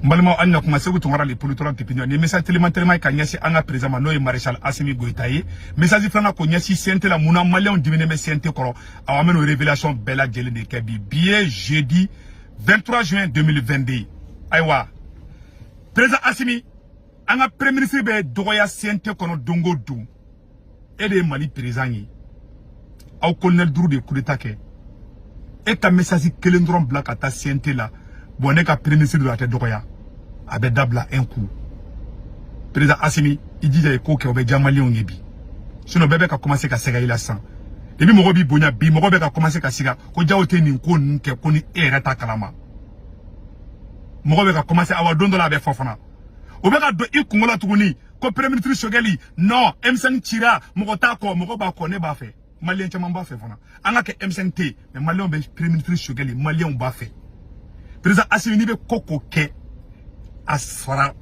Mbalma anya kuma segu tongara le politoire tepinyo ni message tellement ka nyasi anga président no maréchal Assimi Goïta ye message fana ko nyasi sente la muna malien dimine me sente koro awameno révélation bella jeli de kebi billet jeudi 23 juin 2022 aywa président Assimi anga premier ministre be dogoya sente kono dongo du et de Mali président yi aw colonel Duru de coup d'état ke et ta message kelendron black ata sente la bonne ka premier ministre de la dogoya abe dabla un coup président Assimi il dit ko ke obe jamali on yebi sinon bébé ka commencer ka sega ila sang et bi mogo bi bonya bi mogo be ka commencer ka siga ko jawote ni ko nke ko ni era ta kalama mogo be ka commencer awa dondo la be fofana obe ka do ikungola tuguni ko premier ministre Shogeli non M5 tira mogo ta ko mogo ba ko ne ba fe malien chama ba fe fona anga ke M5 T mais malien be premier ministre Shogeli malien ba fe président Assimi ni be koko ke asfara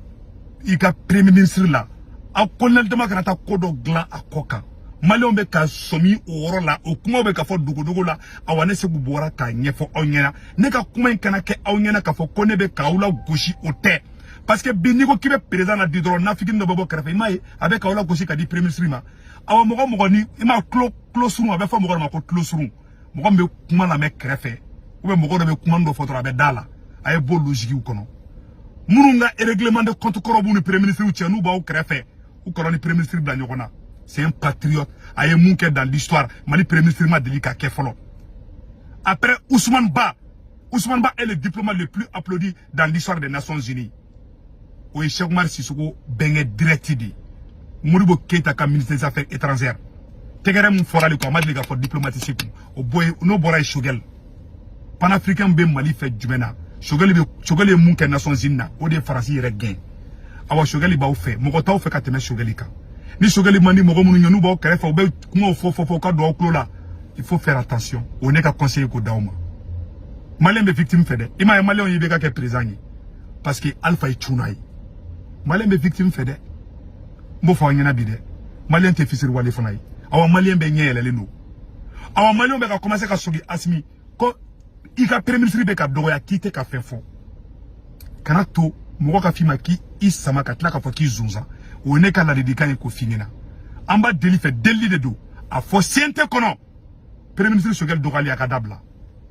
ika premier ministre la a colonel de makanata kodo glan akoka malon be ka somi oro la o kuma be ka fo dugo la awane se bubora ka nyefo onyena ne ka kuma kana ke onyena ka fo kone be ka ula goshi ote parce que binigo kibe président na didro na fikin no bobo krefe mai avec ka ula goshi ka di premier ministre ma awa mogo ni ima close room avec fo mogo ma ko close room mogo be kuma na me krefe ou be mogo be kuma ndo foto abe dala ay bo logique u kono Murunga et règlement de compte corrobu le premier ministre ou tianou ba ou krefe ou koroni premier ministre bla nyokona c'est un patriote aye munke dans l'histoire mali premier ministre ma delika ke folo après Ousmane Ba est le diplomate le plus applaudi dans l'histoire des Nations Unies o Cheikh Oumar Sissoko bengue directidi Modibo Keïta ka ministre des affaires étrangères tegere mun fora le ko ma delika fo diplomatique o boy no bora Shogel panafricain be Mali fait jumena Shogeli munke Nations Unies na o de farasi yere gain awa Shogeli ba ou fait mogo ta ou fait ka teme Shogeli ka ni Shogeli mandi mogo munu nyonu ba krefa o be kuma fo ka do oklo la il faut faire attention on est ka conseiller ko dauma malien be victime fede ima malien yibe ka ke président parce que alpha e chunai malien be victime fede mo fa nyana bi de malien te fisir wali fonai awa malien be nyele le no awa malien be ka commencer ka sogi Assimi ko ika premier ministre be ka doya kite ka fefo kana to mogo ka fima ki isama ka tla ka fo ki zunza o ne ka la dedikan ko finina amba deli fe deli de do a fo siente kono premier ministre Shogel dogali akadabla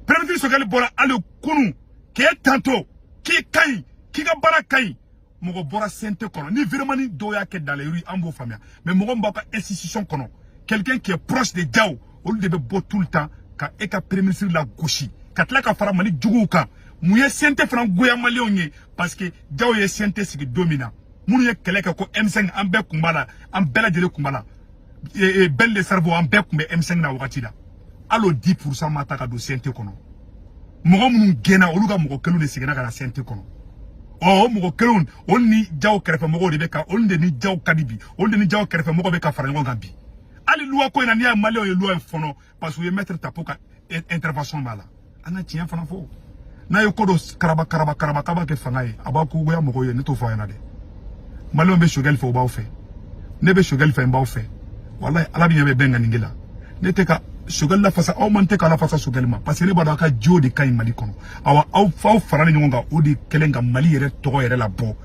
premier ministre Shogel bora ale kunu ke tanto ki kai ki ga bara kai mogo bora siente kono ni vraiment ni doya ke dans les rues ambo famia mais mogo mbaka institution kono quelqu'un qui est proche de Diao au lieu de bo tout le temps ka e ka premier ministre la gauche katla ka fara mali jugu kan muye sente fran goya malionye parce que Diao ye sente sigi domina munu ye keleka ko M5 ambe kumbala ambela jele kumbala e bel le cerveau ambe kumbe M5 na wakati da allo 10% mata ka do sente kono mogo munu gena oluga mogo kelu ne sigena ka na sente kono o mogo kelu onni Diao krefe mogo de beka onde ni Diao kadibi onde ni Diao krefe mogo beka fara ngo gambi ali loi ko ina ni malio ye loi fono parce que mettre tapoka intervention mala ana tien fana fo na yo kodo karaba ke fangaye abaku goya mogo ye neto fa yana de malio be Shogel fo ba o fe ne be Shogel fa ba o fe wallahi ala bi be benga ningila ne te ka Shogel la fasa au mante ka la fasa Shogel ma parce que ne ba da ka jodi kay Mali kono awa au fa fara ni ngonga o di kelenga Mali yere to yere la bo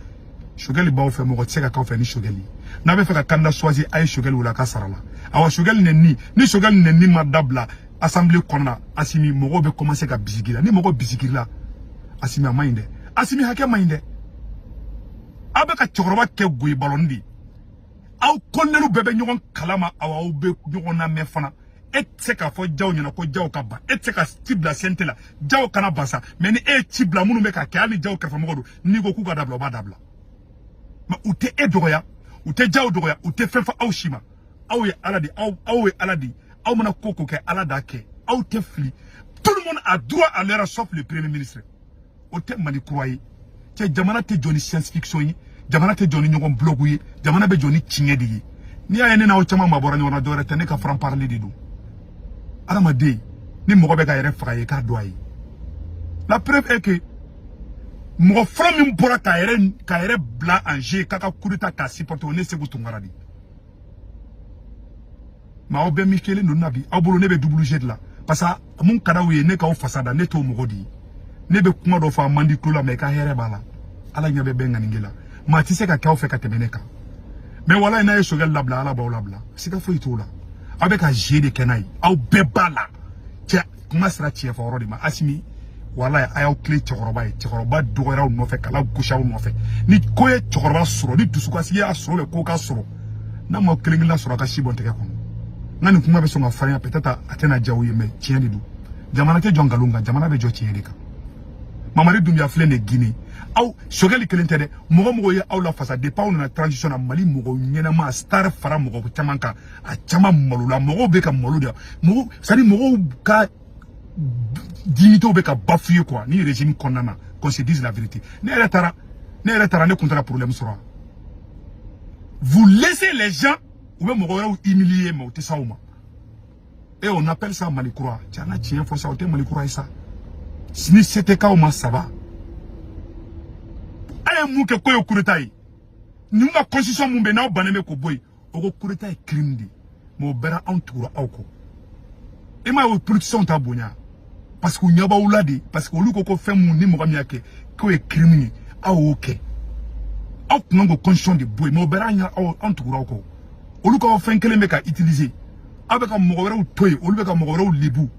Shogel ba o fe mogo tseka ka o fe ni Shogel na be fe ka kanda choisir ay Shogel wala ka sarala awa Shogel ni Shogel ni ma dabla assemblée konna Assimi mogo be commencer ka bisigila ni mogo bisigila Assimi amainde Assimi hake mainde abeka chokroba ke goyi balondi aw konnelu bebe nyogon kalama awa be nyogon na mefana et seka fo Diao nyana ko Diao ka ba et seka tibla sentela Diao kana basa mais ni e tibla munu me ka kali Diao ka fa mogo ni go ku ga dabla ba dabla ma ute edoya ute Diao doya ute fefa aw shima aw ye aladi aw ye aladi aw mana koko ke alada ke aw te fli tout le monde a droit à leur sauf le premier ministre o te mani croyé te jamana te joni science fiction yi jamana te joni nyogon blogu yi jamana be joni chingedi yi ni ayene na o chama mabora nyona dore te ne ka franc parler di do arama de ni mogo be ka yere faye ka doyi la preuve est que mogo from mi bora ka yere bla en jeu kaka kurita ka supporter ne se gutungara di ma obe mikele no nabi abulu ne be WG de la parce que mon kadaouye ne ka o fasada ne to mogodi ne be kuma do fa mandi kula me ka here bala ala nya be benga ningela ma ti se ka kaw fe ka temeneka mais wala ina Choguel labla ala ba labla sika fo itola avec un G de kenai au bebala tia kuma sera tia foro de ma asimi wala ayaw clé chokoroba dogora no fe kala gusha no fe ni koye chokoroba soro ni dusuka siya soro le ko ka soro na mo klingila soro ka shibon teke kono ngani kuma be so nga fanya peut-être atena jawo yeme tien di du jamana ke jongalunga jamana be jo tien de ka mamari dumia fle ne Guinée aw Choguel kelente de mogo ye aw la fasa de pa na transition na Mali mogo nyena ma star fara mogo chamanka a chama malula mogo be ka maluda mogo sari mogo ka dignité be ka bafouer quoi ni régime konnana qu'on se dise la vérité ne retara ne contre problème sera vous laissez les gens ou même mogo humilier mais te saouma et on appelle ça Malikura tiana tien faut ça au Malikura ça si c'était ka au ça va aye mouke koyo kuretai ni ma constitution mumbe na baneme ko boy o kuretai crime di mo bera entoura awko e ma o production ta bonya parce que nyaba uladi parce que oluko ko fem ni mo gamiake ko e crime a oke aw kungo constitution de boy mo bera nya entoura awko oluko ko fen kele meka utiliser avec un mogoro toy oluko ka mogoro libu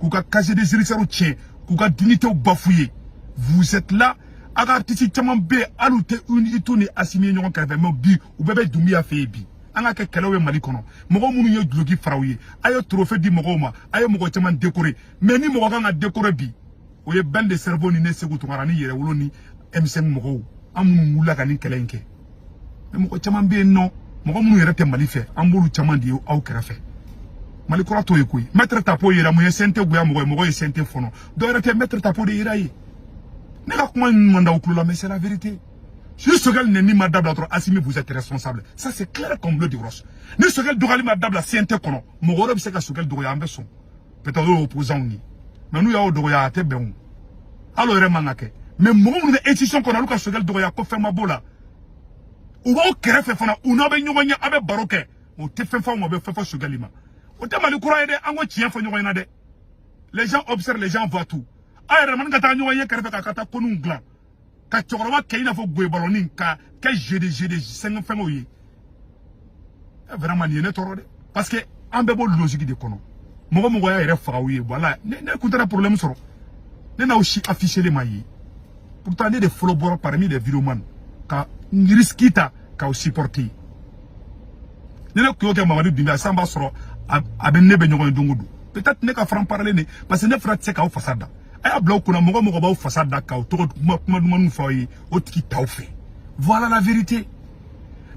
ku ka casier des judiciaires tien ku ka dignité bafouiller vous êtes là aga artiste chaman be alute unituni asimi nyon ka be bi ou bebe dumia fe bi anga ke kelewe Mali kono mogo munu ye drogi farawiye ayo trophée di mogo ma ayo mogo chaman décoré mais ni mogo nga décoré bi o ye bande cerveau ni ne segu tungara ni yere wolo ni M5 mogo amu mula ka ni kelenke mais mogo chaman be non mogo munu yere te Mali fe ambulu chaman di aw krefe Mali kora to yekuy maître tapo yera mo ye sente guya mogo ye sente fono do yere te maître tapo de yera yi ne ka kuma manda okula mais c'est la vérité. Si Choguel n'est ni madame la Assimi vous êtes responsable. Ça c'est clair comme bleu de roche. Ni Choguel dogali madame la CNT kono. Mogoro bise ka Choguel dogoya ambeson. Peut-être opposant ni. Mais nous ya dogoya ate beon. Alors re mangake. Mais mogo nous institution kono luka Choguel dogoya ko fema bola. Ou ba o kere fe fona una be nyogonya abe baroke. O te fe fa mo be fe fa Choguel ma. O te mali kura ede ango chien fo nyogonya de. Les gens observent, les gens voient tout. Aïe, man kata nyo ye kerfe kata konun glan ka chokoroba keina fo gwe balonin ka jede 5 fengo yi vraiment ni ne torode parce que en bebo logique de kono mogo ya ere farawiye voilà ne kuntara problème soro ne na aussi afficher les mailles pourtant ne de follow parmi les vidéoman ka ngiriskita ka aussi supporter ne ko ke mamadi bimba samba soro abenne be nyogo ndungudu peut-être ne ka franc parler ne parce que ne fera tseka o fasada aya bloc kuna mogo ba o fasada ka o to kuma dum fayi o tiki tawfe voilà la vérité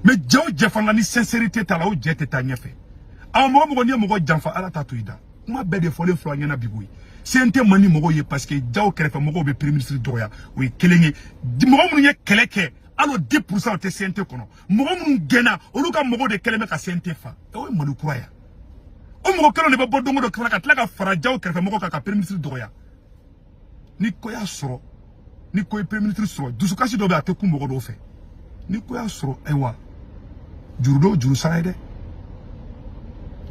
mais jaw jefana ni sincérité tala o jete ta nyefe a mogo ni mogo janfa ala tatuida kuma be de fole flo nyana biboui sente mani mogo ye parce que jaw krefa mogo be premier ministre doya o kelengi mogo mun ye keleke alo 10% te sente kono mogo mun gena o luka mogo de keleme ka sente fa o manu croya o mogo kelo ne be bodongo do kala ka fara jaw krefa mogo ka premier ministre doya ni koya soro ni koy premier ministre soro dusukasi do be ateku mogo do fe ni koya soro ewa juru saide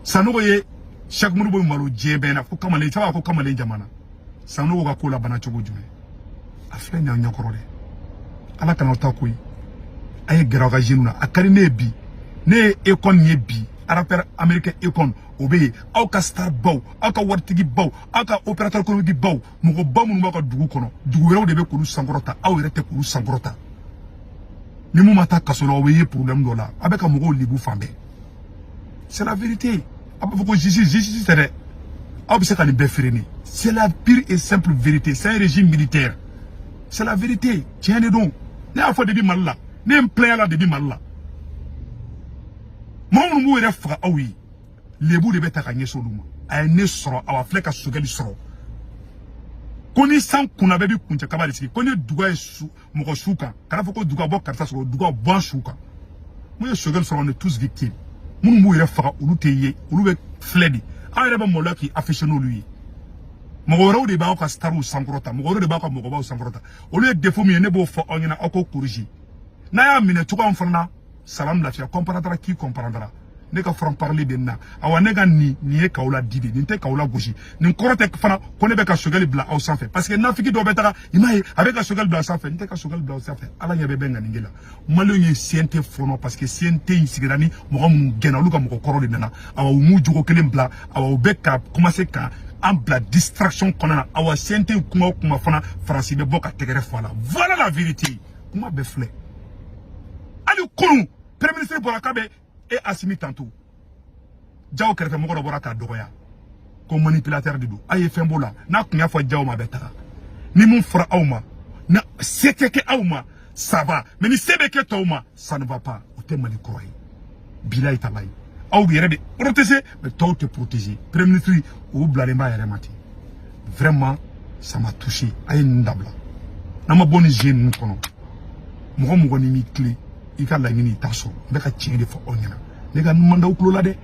sanogo ye chaque munu bo malo jebe na ko kamale tawa ko kamale jamana sanogo ga ko la bana chogo jume afle nya nyakorole ala kana ta koy ay garaga jinuna akari ne bi ne ekon ye bi araper américain ekon obeye aw ka star baw aw ka wartigi baw aw ka opérateur économique baw mugo bamu no ka dugu kono dugu rew de be ko lu sangrota aw rete ko lu sangrota ni mu mata kasolo weye problème do la avec ka mugo libu fambe c'est la vérité aba ko jiji c'est aw bi se ka ni be freni c'est la pure et simple vérité c'est un régime militaire c'est la vérité tiens les donc ne a fa de bi malla ne en plein la de bi malla mon mu re fra awi lebu de beta kanye soluma ay ne soro awa fleka Choguel soro koni san kuna bebi kuncha kabali siki koni duga su moko shuka kana foko duga bo karta soro duga bon shuka mo Choguel soro on est tous victimes mun mu ire faka ulu teye ulu be fledi ayre ba molaki afficher no lui mo raw de ba ko staru sankrota mo raw de ba ko mo ba sankrota ulu defo mi ne bo fo onyina oko corriger na ya mine tuka mfana salam la fia comprendra qui comprendra ne ka franc parler de na awa ne ka ni ye kaula dibi ni te kaula gosi ni korote fana ko ne be ka sogali bla aw sanfɛ parce que nafiki do be taga imaye avec ka sogali bla sanfɛ ni te ka sogali bla sanfɛ ala ɲɛ bɛ bɛ ngani ngela malo ye CNT fono parce que CNT in sigirani mɔgɔ mun gɛna olu ka mɔgɔ kɔrɔ de nana awa mu jogo kelen bla awa u bɛ ka commencer ka an bila distraction kɔnɔna awa CNT kuma kuma fana faransi bɛ bɔ ka tɛgɛrɛ fɔ la voilà la vérité kuma bɛ filɛ ali kunu premier ministre bɔra ka bɛ et Assimi tantôt jaw kɛrɛfɛ mɔgɔ dɔ bɔra k'a dɔgɔya ko manipulateur de don a ye fɛn b'o la n'a kun y'a fɔ jaw ma bɛ taga ni mun fɔra aw ma na se tɛ kɛ aw ma ça va mais ni se bɛ kɛ tɔw ma ça ne va pas o tɛ Mali kɔrɔ ye bilayi talayi aw yɛrɛ de protéger mais tɔw tɛ protéger premier ministre o bilalen b'a yɛrɛ ma ten vraiment ça m'a touché a ye nin dabila n'an ma bɔ nin jeu ninnu kɔnɔ mɔgɔ mɔgɔ ni m'i tilen i ka laɲini i t'a sɔrɔ n bɛ ka tiɲɛ de fɔ aw ɲɛna ne ka man da aw tulo la dɛ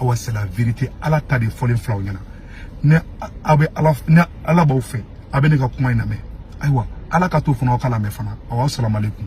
awa c'est la vérité ala ta de fɔlen filɛ aw ɲɛna ne aw bɛ ala b'aw fɛ a bɛ ne ka kuma in lamɛn ayiwa ala ka to fana aw ka lamɛn fana awa assalamu alaikum